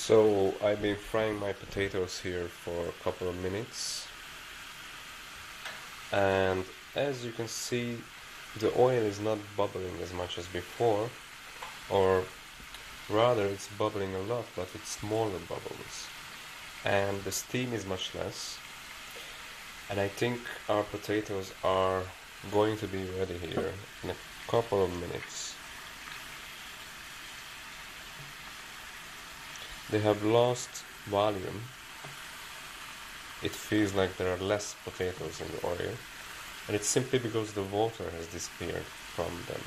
So I've been frying my potatoes here for a couple of minutes, and as you can see, the oil is not bubbling as much as before, or rather it's bubbling a lot, but it's smaller bubbles, and the steam is much less. And I think our potatoes are going to be ready here in a couple of minutes. They have lost volume. It feels like there are less potatoes in the oil, and it's simply because the water has disappeared from them.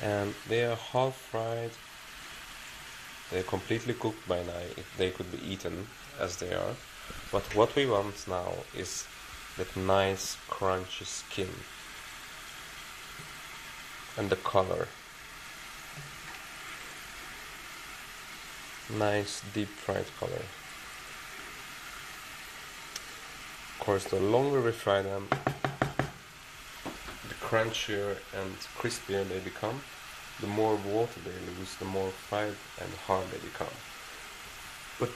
And they are half fried. They're completely cooked by now. They could be eaten as they are. But what we want now is that nice crunchy skin and the color. Nice deep fried color. Of course, the longer we fry them, the crunchier and crispier they become. The more water they lose, the more fried and hard they become. But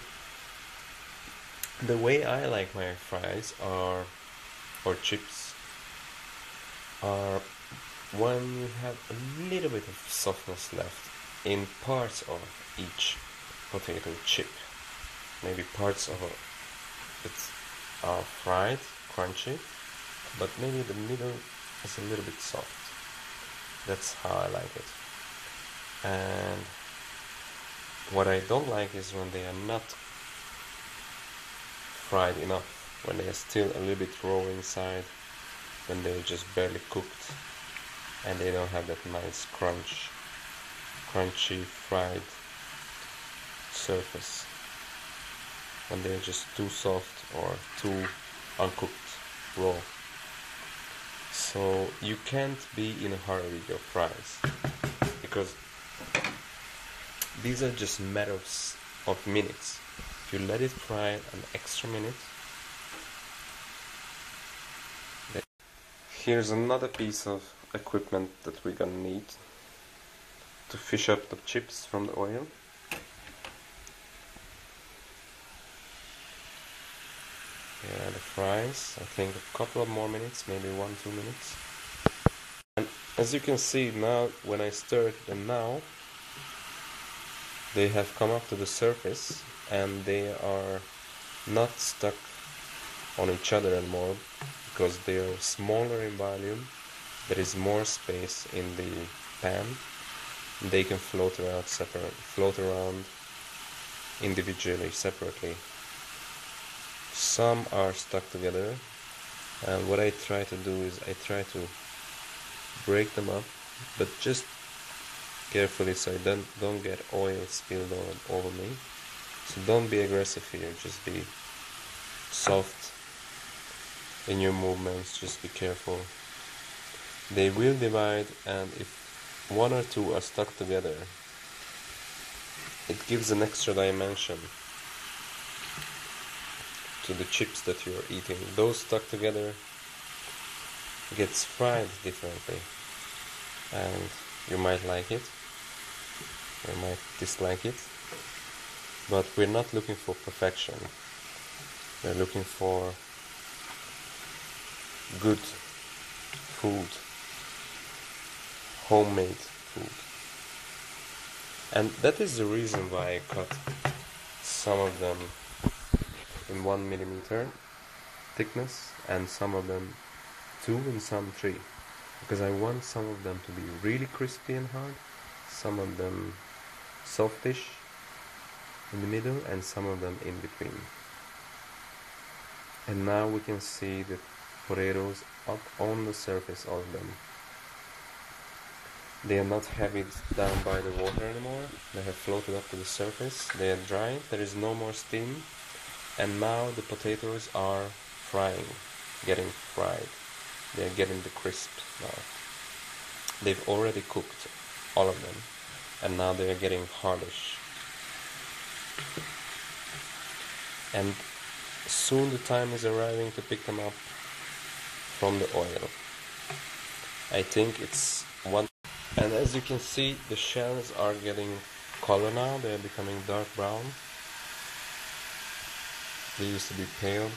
the way I like my fries or chips are when you have a little bit of softness left in parts of each potato chip. Maybe parts of it are fried, crunchy, but maybe the middle is a little bit soft. That's how I like it. And what I don't like is when they are not fried enough, when they are still a little bit raw inside, when they're just barely cooked and they don't have that nice crunchy fried surface, when they're just too soft or too uncooked, raw. So you can't be in a hurry with your fries, because these are just matters of minutes. If you let it fry an extra minute. Here's another piece of equipment that we're gonna need to fish up the chips from the oil. Here are the fries. I think a couple of more minutes, maybe 1-2 minutes. And as you can see now, when I stir them now, they have come up to the surface and they are not stuck on each other anymore, because they are smaller in volume. There is more space in the pan. They can float around individually, separately. Some are stuck together, and what I try to do is I try to break them up, but just carefully so I don't get oil spilled over me. So don't be aggressive here, just be soft in your movements, just be careful. They will divide, and if one or two are stuck together, it gives an extra dimension to the chips that you're eating. Those stuck together gets fried differently, and you might like it, you might dislike it, but we're not looking for perfection. We're looking for good food, homemade food. And that is the reason why I cut some of them in 1 millimeter thickness and some of them 2 and some 3, because I want some of them to be really crispy and hard, some of them softish in the middle, and some of them in between. And now we can see the potatoes up on the surface of them. They are not heavy down by the water anymore. They have floated up to the surface. They are dry. There is no more steam. And now the potatoes are getting fried. They are getting the crisp now. They've already cooked, all of them. And now they are getting hardish. And soon the time is arriving to pick them up from the oil. I think it's 1 And as you can see, the shells are getting color now. They are becoming dark brown. They used to be pale.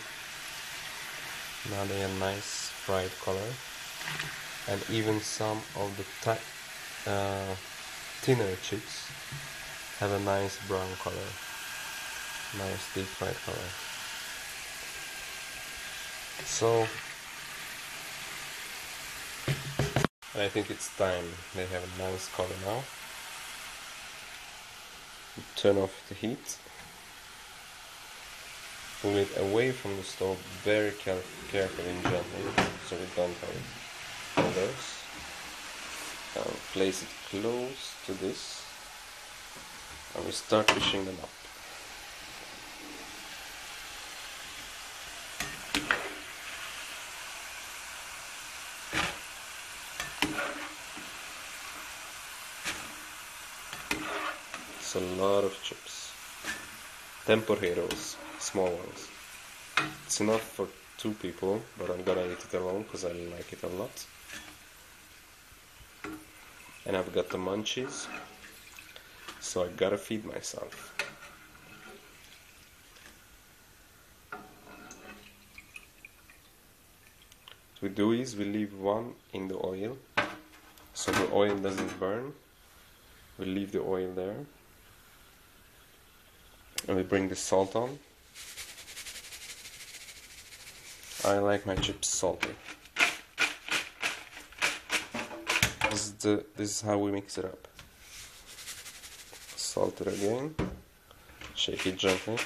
Now they are nice bright color. And even some of the thinner chips have a nice brown color. Nice deep fried color. So I think it's time. They have a nice color now. Turn off the heat. Pull it away from the stove very carefully and gently, so we don't have colors. Place it close to this, and we start pushing them up. It's a lot of chips. Temporeros, small ones. It's enough for 2 people, but I'm gonna eat it alone because I like it a lot. And I've got the munchies, so I gotta feed myself. What we do is we leave one in the oil, so the oil doesn't burn. We leave the oil there. And we bring the salt on. I like my chips salty. This is how we mix it up. Salt it again. Shake it gently.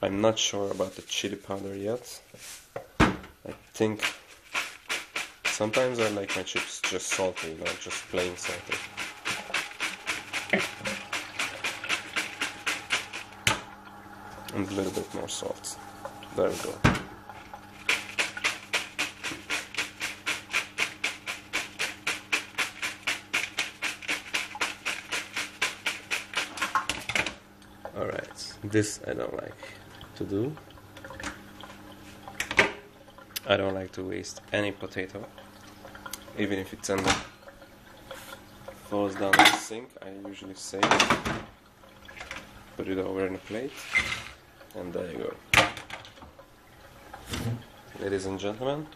I'm not sure about the chili powder yet. I think sometimes I like my chips just salty, not just plain salty. And a little bit more salt. There we go. Alright, this I don't like to do. I don't like to waste any potato. Even if it falls down the sink, I usually save it. Put it over in a plate. And there you go. Ladies and gentlemen,